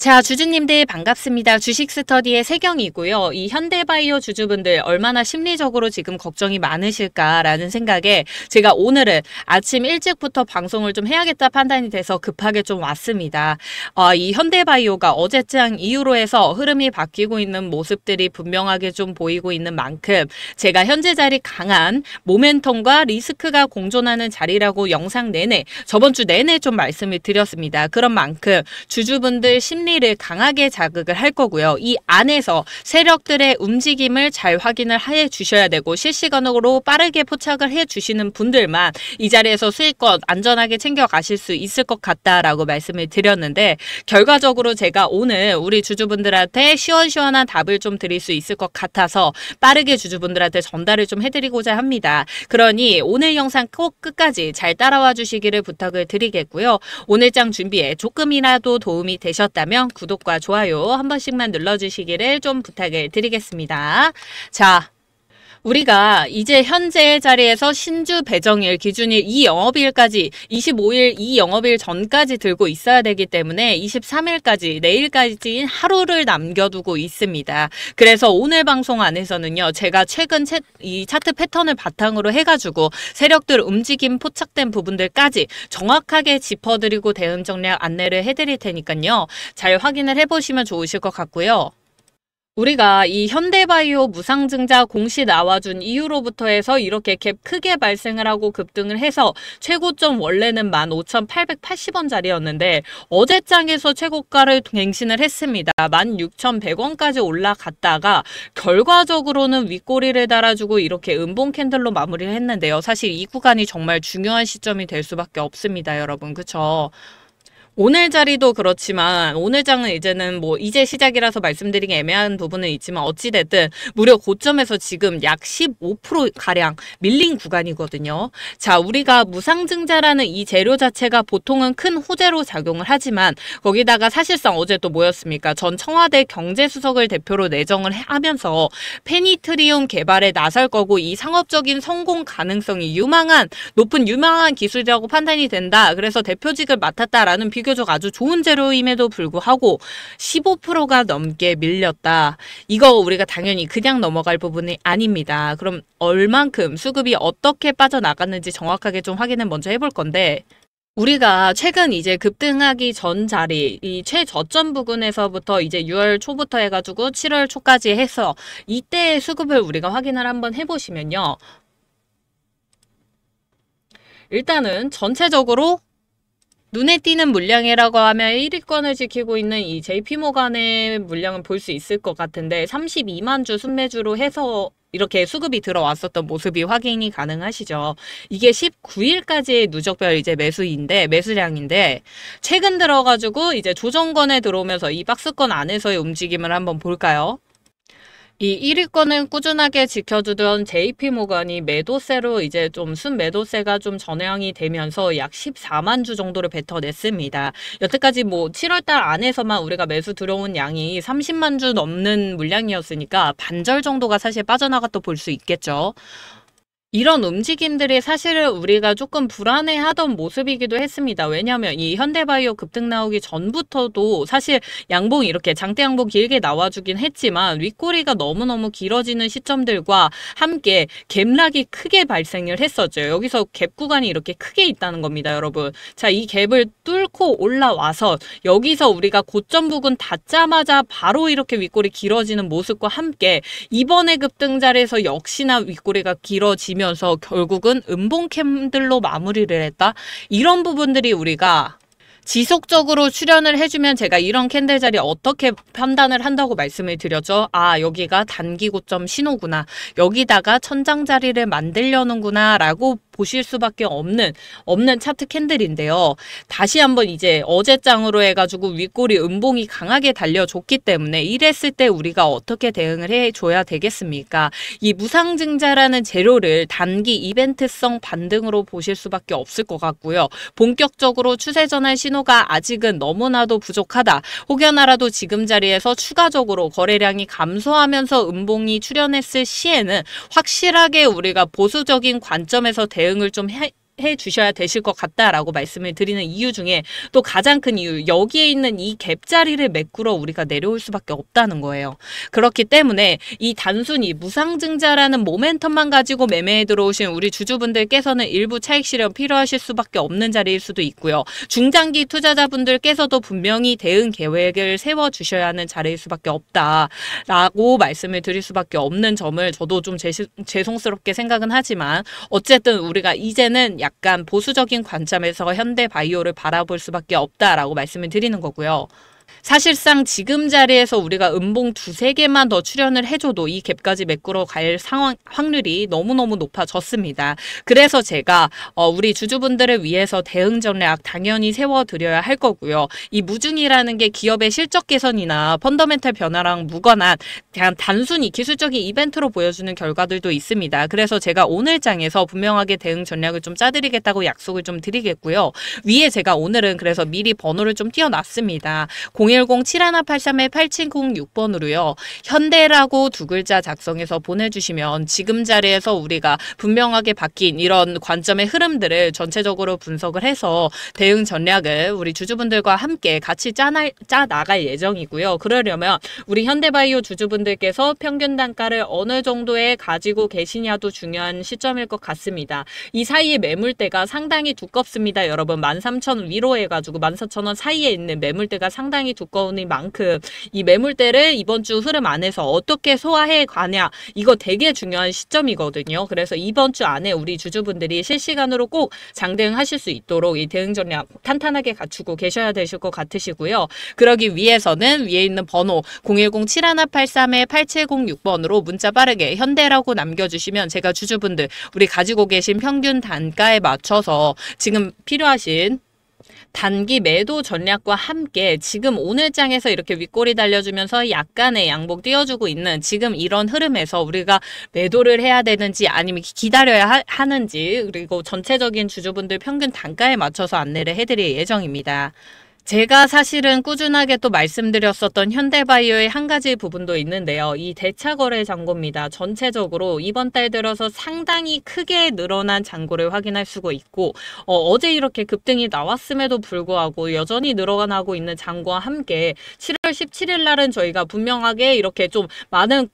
자, 주주님들 반갑습니다. 주식 스터디의 세경이고요. 이 현대바이오 주주분들 얼마나 심리적으로 지금 걱정이 많으실까라는 생각에 제가 오늘은 아침 일찍부터 방송을 좀 해야겠다 판단이 돼서 급하게 좀 왔습니다. 이 현대바이오가 어제장 이후로 해서 흐름이 바뀌고 있는 모습들이 분명하게 좀 보이고 있는 만큼 제가 현재 자리 강한 모멘텀과 리스크가 공존하는 자리라고 영상 내내 저번 주 내내 좀 말씀을 드렸습니다. 그런 만큼 주주분들 심리를 강하게 자극을 할 거고요. 이 안에서 세력들의 움직임을 잘 확인을 해 주셔야 되고 실시간으로 빠르게 포착을 해 주시는 분들만 이 자리에서 수익권 안전하게 챙겨 가실 수 있을 것 같다라고 말씀을 드렸는데 결과적으로 제가 오늘 우리 주주분들한테 시원시원한 답을 좀 드릴 수 있을 것 같아서 빠르게 주주분들한테 전달을 좀 해드리고자 합니다. 그러니 오늘 영상 꼭 끝까지 잘 따라와 주시기를 부탁을 드리겠고요. 오늘 장 준비에 조금이라도 도움이 되셨다면 구독과 좋아요 한 번씩만 눌러주시기를 좀 부탁을 드리겠습니다. 자, 우리가 이제 현재 자리에서 신주 배정일 기준일 이 영업일까지 25일 이 영업일 전까지 들고 있어야 되기 때문에 23일까지 내일까지인 하루를 남겨두고 있습니다. 그래서 오늘 방송 안에서는요. 제가 최근 이 차트 패턴을 바탕으로 해가지고 세력들 움직임 포착된 부분들까지 정확하게 짚어드리고 대응 전략 안내를 해드릴 테니까요. 잘 확인을 해보시면 좋으실 것 같고요. 우리가 이 현대바이오 무상증자 공시 나와준 이후로부터 해서 이렇게 갭 크게 발생을 하고 급등을 해서 최고점 원래는 15,880원짜리였는데 어제장에서 최고가를 갱신을 했습니다. 16,100원까지 올라갔다가 결과적으로는 윗꼬리를 달아주고 이렇게 음봉 캔들로 마무리를 했는데요. 사실 이 구간이 정말 중요한 시점이 될 수밖에 없습니다. 여러분. 그쵸? 오늘 자리도 그렇지만 오늘 장은 이제는 뭐 이제 시작이라서 말씀드리기 애매한 부분은 있지만 어찌됐든 무려 고점에서 지금 약 15%가량 밀린 구간이거든요. 자, 우리가 무상증자라는 이 재료 자체가 보통은 큰 호재로 작용을 하지만 거기다가 사실상 어제 또 뭐였습니까? 전 청와대 경제수석을 대표로 내정을 하면서 페니트리움 개발에 나설 거고 이 상업적인 성공 가능성이 높은 유망한 기술이라고 판단이 된다. 그래서 대표직을 맡았다라는 비교적 아주 좋은 재료임에도 불구하고 15%가 넘게 밀렸다. 이거 우리가 당연히 그냥 넘어갈 부분이 아닙니다. 그럼 얼만큼 수급이 어떻게 빠져나갔는지 정확하게 좀 확인을 먼저 해볼 건데 우리가 최근 이제 급등하기 전 자리 이 최저점 부근에서부터 이제 6월 초부터 해가지고 7월 초까지 해서 이때의 수급을 우리가 확인을 한번 해보시면요. 일단은 전체적으로 눈에 띄는 물량이라고 하면 1위권을 지키고 있는 이 JP모간의 물량을 볼 수 있을 것 같은데 32만 주 순매주로 해서 이렇게 수급이 들어왔었던 모습이 확인이 가능하시죠. 이게 19일까지의 누적별 이제 매수량인데 최근 들어가지고 이제 조정권에 들어오면서 이 박스권 안에서의 움직임을 한번 볼까요? 이 1위권을 꾸준하게 지켜주던 JP모간이 매도세로 이제 좀 순매도세가 좀 전향이 되면서 약 14만 주 정도를 뱉어냈습니다. 여태까지 뭐 7월달 안에서만 우리가 매수 들어온 양이 30만 주 넘는 물량이었으니까 반절 정도가 사실 빠져나갔다 볼 수 있겠죠. 이런 움직임들이 사실은 우리가 조금 불안해하던 모습이기도 했습니다. 왜냐하면 이 현대바이오 급등 나오기 전부터도 사실 양봉 이렇게 장대 양봉 길게 나와주긴 했지만 윗꼬리가 너무너무 길어지는 시점들과 함께 갭락이 크게 발생을 했었죠. 여기서 갭 구간이 이렇게 크게 있다는 겁니다. 여러분. 자, 이 갭을 뚫고 올라와서 여기서 우리가 고점 부근 닿자마자 바로 이렇게 윗꼬리 길어지는 모습과 함께 이번에 급등 자리에서 역시나 윗꼬리가 길어지면 면서 결국은 음봉 캔들로 마무리를 했다. 이런 부분들이 우리가 지속적으로 출연을 해주면 제가 이런 캔들 자리 어떻게 판단을 한다고 말씀을 드렸죠. 아, 여기가 단기 고점 신호구나. 여기다가 천장 자리를 만들려는구나 라고 보실 수밖에 없는 차트 캔들인데요. 다시 한번 이제 어제장으로 해가지고 윗꼬리 음봉이 강하게 달려줬기 때문에 이랬을 때 우리가 어떻게 대응을 해줘야 되겠습니까? 이 무상증자라는 재료를 단기 이벤트성 반등으로 보실 수밖에 없을 것 같고요. 본격적으로 추세 전환 신호가 아직은 너무나도 부족하다. 혹여나라도 지금 자리에서 추가적으로 거래량이 감소하면서 음봉이 출현했을 시에는 확실하게 우리가 보수적인 관점에서 대응을 좀 주셔야 되실 것 같다라고 말씀을 드리는 이유 중에 또 가장 큰 이유, 여기에 있는 이 갭자리를 메꾸러 우리가 내려올 수밖에 없다는 거예요. 그렇기 때문에 이 단순히 무상증자라는 모멘텀만 가지고 매매에 들어오신 우리 주주분들께서는 일부 차익 실현 필요하실 수밖에 없는 자리일 수도 있고요. 중장기 투자자분들께서도 분명히 대응 계획을 세워주셔야 하는 자리일 수밖에 없다라고 말씀을 드릴 수밖에 없는 점을 저도 좀 죄송스럽게 생각은 하지만 어쨌든 우리가 이제는 약간 보수적인 관점에서 현대바이오를 바라볼 수밖에 없다라고 말씀을 드리는 거고요. 사실상 지금 자리에서 우리가 음봉 두세 개만 더 출연을 해줘도 이 갭까지 메꾸러 갈 확률이 너무너무 높아졌습니다. 그래서 제가 우리 주주분들을 위해서 대응 전략 당연히 세워드려야 할 거고요. 이 무중이라는 게 기업의 실적 개선이나 펀더멘탈 변화랑 무관한 그냥 단순히 기술적인 이벤트로 보여주는 결과들도 있습니다. 그래서 제가 오늘 장에서 분명하게 대응 전략을 좀 짜드리겠다고 약속을 좀 드리겠고요. 위에 제가 오늘은 그래서 미리 번호를 좀 띄워놨습니다. 010-7183-8706번으로요. 현대라고 두 글자 작성해서 보내주시면 지금 자리에서 우리가 분명하게 바뀐 이런 관점의 흐름들을 전체적으로 분석을 해서 대응 전략을 우리 주주분들과 함께 같이 짜 나갈 예정이고요. 그러려면 우리 현대바이오 주주분들께서 평균 단가를 어느 정도에 가지고 계시냐도 중요한 시점일 것 같습니다. 이 사이에 매물대가 상당히 두껍습니다. 여러분 13,000원 위로 해가지고 14,000원 사이에 있는 매물대가 상당히 두꺼운 만큼 이 매물대를 이번 주 흐름 안에서 어떻게 소화해 가냐 이거 되게 중요한 시점이거든요. 그래서 이번 주 안에 우리 주주분들이 실시간으로 꼭 장대응하실 수 있도록 이 대응 전략 탄탄하게 갖추고 계셔야 되실 것 같으시고요. 그러기 위해서는 위에 있는 번호 010-7183-8706번으로 문자 빠르게 현대라고 남겨주시면 제가 주주분들 우리 가지고 계신 평균 단가에 맞춰서 지금 필요하신 단기 매도 전략과 함께 지금 오늘 장에서 이렇게 윗꼬리 달려주면서 약간의 양복 띄워주고 있는 지금 이런 흐름에서 우리가 매도를 해야 되는지 아니면 기다려야 하는지 그리고 전체적인 주주분들 평균 단가에 맞춰서 안내를 해드릴 예정입니다. 제가 사실은 꾸준하게 또 말씀드렸었던 현대바이오의 한 가지 부분도 있는데요. 이 대차거래 잔고입니다. 전체적으로 이번 달 들어서 상당히 크게 늘어난 잔고를 확인할 수가 있고 어제 이렇게 급등이 나왔음에도 불구하고 여전히 늘어나고 있는 잔고와 함께 7월 17일 날은 저희가 분명하게 이렇게 좀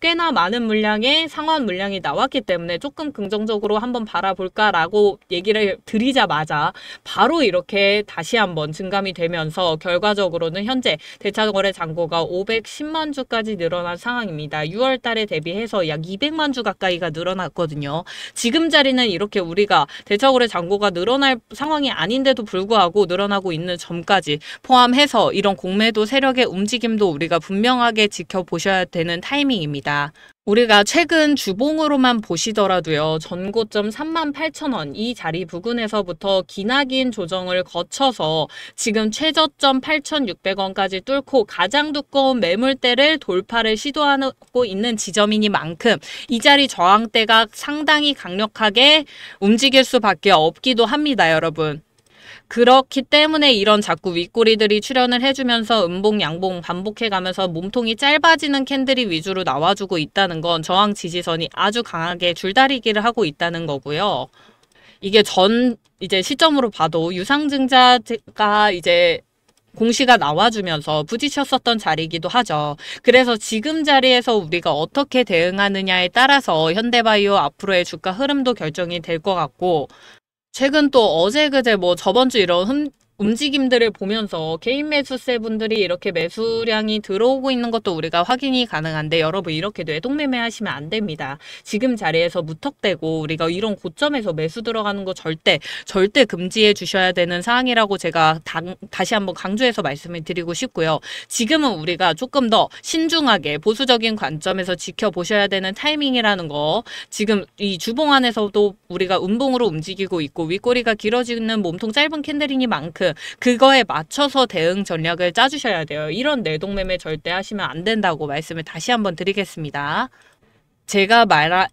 꽤나 많은 물량의 상환 물량이 나왔기 때문에 조금 긍정적으로 한번 바라볼까라고 얘기를 드리자마자 바로 이렇게 다시 한번 증감이 되면서 결과적으로는 현재 대차거래 잔고가 510만 주까지 늘어난 상황입니다. 6월 달에 대비해서 약 200만 주 가까이가 늘어났거든요. 지금 자리는 이렇게 우리가 대차거래 잔고가 늘어날 상황이 아닌데도 불구하고 늘어나고 있는 점까지 포함해서 이런 공매도 세력의 움직임도 우리가 분명하게 지켜보셔야 되는 타이밍입니다. 우리가 최근 주봉으로만 보시더라도요. 전고점 38,000원 이 자리 부근에서부터 기나긴 조정을 거쳐서 지금 최저점 8,600원까지 뚫고 가장 두꺼운 매물대를 돌파를 시도하고 있는 지점이니만큼 이 자리 저항대가 상당히 강력하게 움직일 수밖에 없기도 합니다. 여러분. 그렇기 때문에 이런 자꾸 윗꼬리들이 출현을 해주면서 음봉 양봉 반복해가면서 몸통이 짧아지는 캔들이 위주로 나와주고 있다는 건 저항 지지선이 아주 강하게 줄다리기를 하고 있다는 거고요. 이게 이제 시점으로 봐도 유상증자가 이제 공시가 나와주면서 부딪혔었던 자리이기도 하죠. 그래서 지금 자리에서 우리가 어떻게 대응하느냐에 따라서 현대바이오 앞으로의 주가 흐름도 결정이 될 것 같고 최근 또 어제 그제 저번 주 이런 움직임들을 보면서 개인 매수세 분들이 이렇게 매수량이 들어오고 있는 것도 우리가 확인이 가능한데 여러분 이렇게 뇌동매매 하시면 안 됩니다. 지금 자리에서 무턱대고 우리가 이런 고점에서 매수 들어가는 거 절대 금지해 주셔야 되는 사항이라고 제가 다시 한번 강조해서 말씀을 드리고 싶고요. 지금은 우리가 조금 더 신중하게 보수적인 관점에서 지켜보셔야 되는 타이밍이라는 거 지금 이 주봉 안에서도 우리가 음봉으로 움직이고 있고 윗꼬리가 길어지는 몸통 짧은 캔들이니만큼 그거에 맞춰서 대응 전략을 짜주셔야 돼요. 이런 내동매매 절대 하시면 안 된다고 말씀을 다시 한번 드리겠습니다. 제가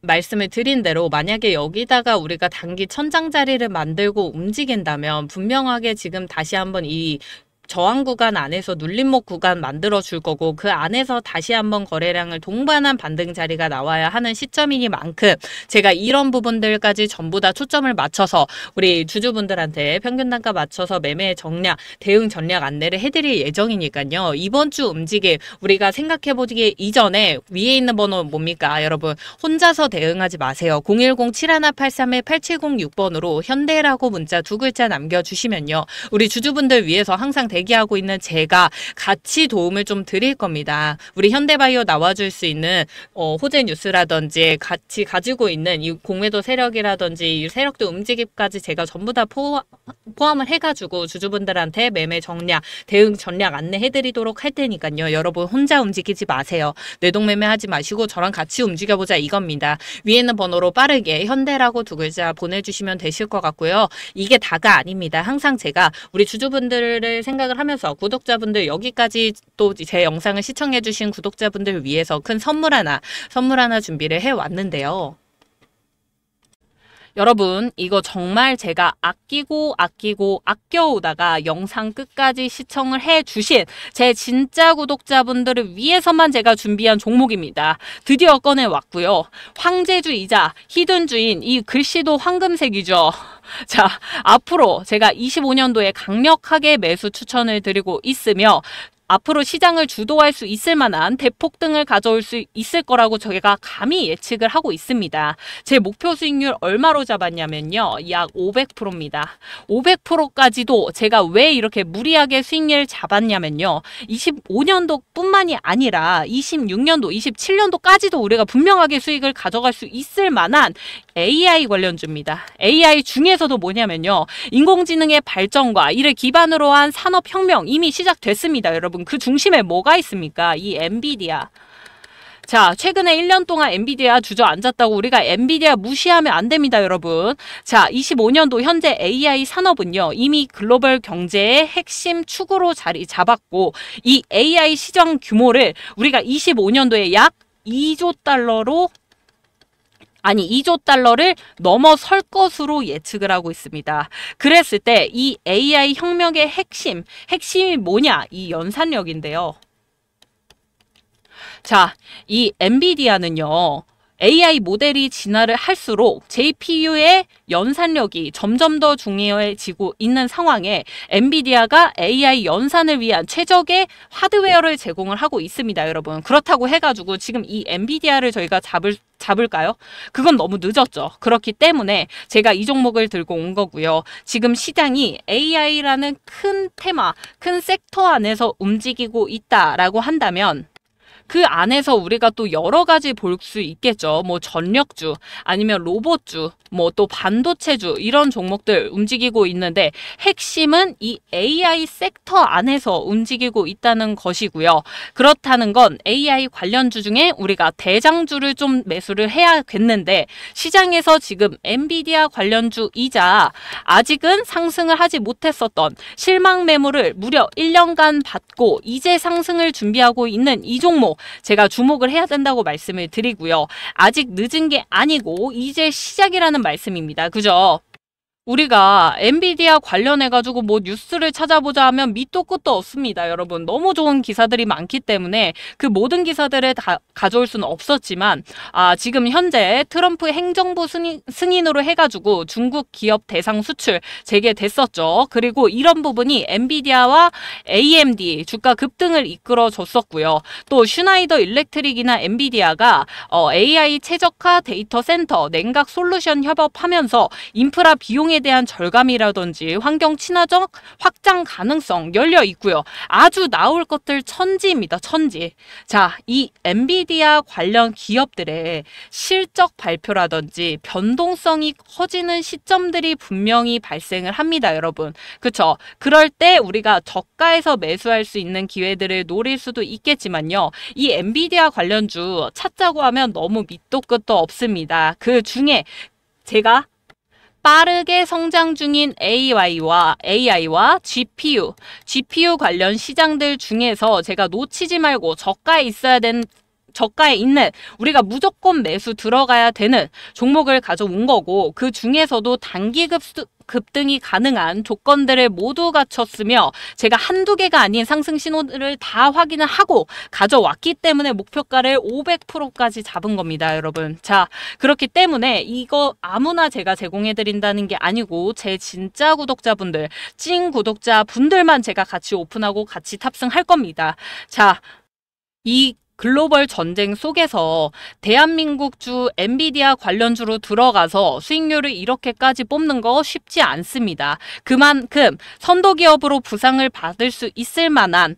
말씀을 드린 대로 만약에 여기다가 우리가 단기 천장 자리를 만들고 움직인다면 분명하게 지금 다시 한번 이 저항 구간 안에서 눌림목 구간 만들어 줄 거고 그 안에서 다시 한번 거래량을 동반한 반등 자리가 나와야 하는 시점이니만큼 제가 이런 부분들까지 전부 다 초점을 맞춰서 우리 주주분들한테 평균 단가 맞춰서 매매 전략, 대응 전략 안내를 해드릴 예정이니까요. 이번 주 움직임 우리가 생각해보기 이전에 위에 있는 번호 뭡니까? 여러분 혼자서 대응하지 마세요. 010-7283-8706번으로 현대라고 문자 2글자 남겨주시면요. 우리 주주분들 위해서 항상 대기하고 있는 제가 같이 도움을 좀 드릴 겁니다. 우리 현대바이오 나와줄 수 있는 호재 뉴스라든지 같이 가지고 있는 이 공매도 세력이라든지 이 세력도 움직임까지 제가 전부 다 포함을 해가지고 주주분들한테 매매 전략, 대응 전략 안내해드리도록 할 테니까요. 여러분 혼자 움직이지 마세요. 뇌동매매 하지 마시고 저랑 같이 움직여보자 이겁니다. 위에 있는 번호로 빠르게 현대라고 2글자 보내주시면 되실 것 같고요. 이게 다가 아닙니다. 항상 제가 우리 주주분들을 생각을 하면서 구독자분들 여기까지 또 제 영상을 시청해주신 구독자분들 위해서 큰 선물 하나 준비를 해왔는데요. 여러분 이거 정말 제가 아끼고 아껴오다가 영상 끝까지 시청을 해주신 제 진짜 구독자분들을 위해서만 제가 준비한 종목입니다. 드디어 꺼내왔고요. 황제주이자 히든주인 이 글씨도 황금색이죠. 자, 앞으로 제가 25년도에 강력하게 매수 추천을 드리고 있으며 앞으로 시장을 주도할 수 있을 만한 대폭등을 가져올 수 있을 거라고 저희가 감히 예측을 하고 있습니다. 제 목표 수익률 얼마로 잡았냐면요. 약 500%입니다. 500%까지도 제가 왜 이렇게 무리하게 수익률을 잡았냐면요. 25년도 뿐만이 아니라 26년도, 27년도까지도 우리가 분명하게 수익을 가져갈 수 있을 만한 AI 관련주입니다. AI 중에서도 뭐냐면요. 인공지능의 발전과 이를 기반으로 한 산업혁명 이미 시작됐습니다. 여러분 그 중심에 뭐가 있습니까? 이 엔비디아. 자, 최근에 1년 동안 엔비디아 주저앉았다고 우리가 엔비디아 무시하면 안 됩니다, 여러분. 자, 25년도 현재 AI 산업은요, 이미 글로벌 경제의 핵심 축으로 자리 잡았고, 이 AI 시장 규모를 우리가 25년도에 약 2조 달러를 넘어설 것으로 예측을 하고 있습니다. 그랬을 때 이 AI 혁명의 핵심이 뭐냐? 이 연산력인데요. 자, 이 엔비디아는요. AI 모델이 진화를 할수록 JPU의 연산력이 점점 더 중요해지고 있는 상황에 엔비디아가 AI 연산을 위한 최적의 하드웨어를 제공을 하고 있습니다, 여러분. 그렇다고 해가지고 지금 이 엔비디아를 저희가 잡을까요? 그건 너무 늦었죠. 그렇기 때문에 제가 이 종목을 들고 온 거고요. 지금 시장이 AI라는 큰 테마, 큰 섹터 안에서 움직이고 있다라고 한다면 그 안에서 우리가 또 여러 가지 볼 수 있겠죠. 뭐 전력주, 아니면 로봇주, 뭐 또 반도체주 이런 종목들 움직이고 있는데 핵심은 이 AI 섹터 안에서 움직이고 있다는 것이고요. 그렇다는 건 AI 관련주 중에 우리가 대장주를 좀 매수를 해야겠는데 시장에서 지금 엔비디아 관련주이자 아직은 상승을 하지 못했었던 실망 매물을 무려 1년간 받고 이제 상승을 준비하고 있는 이 종목 제가 주목을 해야 된다고 말씀을 드리고요. 아직 늦은 게 아니고 이제 시작이라는 말씀입니다. 그죠? 우리가 엔비디아 관련해가지고 뭐 뉴스를 찾아보자 하면 밑도 끝도 없습니다. 여러분 너무 좋은 기사들이 많기 때문에 그 모든 기사들을 다 가져올 수는 없었지만 지금 현재 트럼프 행정부 승인으로 해가지고 중국 기업 대상 수출 재개됐었죠. 그리고 이런 부분이 엔비디아와 AMD 주가 급등을 이끌어줬었고요. 또 슈나이더 일렉트릭이나 엔비디아가 AI 최적화 데이터 센터 냉각 솔루션 협업하면서 인프라 비용에 대한 절감이라든지 환경 친화적 확장 가능성 열려 있고요. 아주 나올 것들 천지입니다. 천지. 자, 이 엔비디아 관련 기업들의 실적 발표라든지 변동성이 커지는 시점들이 분명히 발생을 합니다, 여러분. 그렇죠? 그럴 때 우리가 저가에서 매수할 수 있는 기회들을 노릴 수도 있겠지만요. 이 엔비디아 관련주 찾자고 하면 너무 밑도 끝도 없습니다. 그 중에 제가 빠르게 성장 중인 AI와 GPU 관련 시장들 중에서 제가 놓치지 말고 저가에 있는 우리가 무조건 매수 들어가야 되는 종목을 가져온 거고 그 중에서도 급등이 가능한 조건들을 모두 갖췄으며 제가 한두 개가 아닌 상승 신호를 다 확인을 하고 가져왔기 때문에 목표가를 500%까지 잡은 겁니다, 여러분. 자, 그렇기 때문에 이거 아무나 제가 제공해드린다는 게 아니고 제 진짜 구독자분들, 찐 구독자분들만 제가 같이 오픈하고 같이 탑승할 겁니다. 자, 이 글로벌 전쟁 속에서 대한민국주 엔비디아 관련주로 들어가서 수익률을 이렇게까지 뽑는 거 쉽지 않습니다. 그만큼 선도기업으로 부상을 받을 수 있을 만한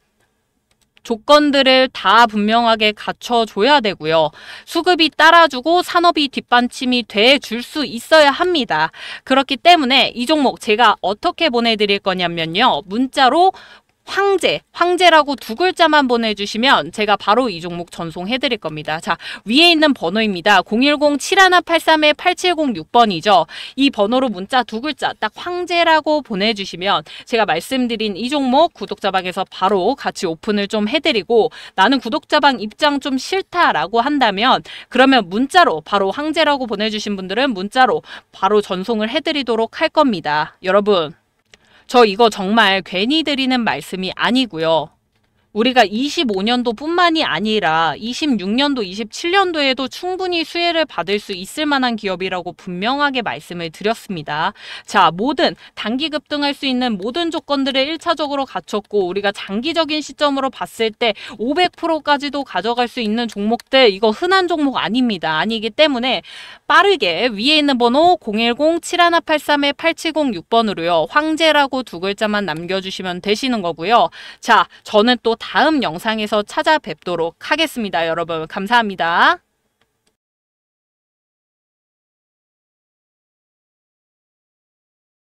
조건들을 다 분명하게 갖춰줘야 되고요. 수급이 따라주고 산업이 뒷받침이 돼줄 수 있어야 합니다. 그렇기 때문에 이 종목 제가 어떻게 보내드릴 거냐면요. 문자로 황제라고 두 글자만 보내주시면 제가 바로 이 종목 전송해드릴 겁니다. 자, 위에 있는 번호입니다. 010-7183-8706번이죠. 이 번호로 문자 두 글자 딱 황제라고 보내주시면 제가 말씀드린 이 종목 구독자방에서 바로 같이 오픈을 좀 해드리고 나는 구독자방 입장 좀 싫다라고 한다면 그러면 문자로 바로 황제라고 보내주신 분들은 문자로 바로 전송을 해드리도록 할 겁니다. 여러분. 저 이거 정말 괜히 드리는 말씀이 아니고요. 우리가 25년도 뿐만이 아니라 26년도, 27년도에도 충분히 수혜를 받을 수 있을 만한 기업이라고 분명하게 말씀을 드렸습니다. 자, 모든 단기 급등할 수 있는 모든 조건들을 1차적으로 갖췄고 우리가 장기적인 시점으로 봤을 때 500%까지도 가져갈 수 있는 종목들 이거 흔한 종목 아닙니다. 아니기 때문에 빠르게 위에 있는 번호 010-7183-8706번으로요. 황제라고 두 글자만 남겨주시면 되시는 거고요. 자, 저는 또 다음 영상에서 찾아뵙도록 하겠습니다. 여러분 감사합니다.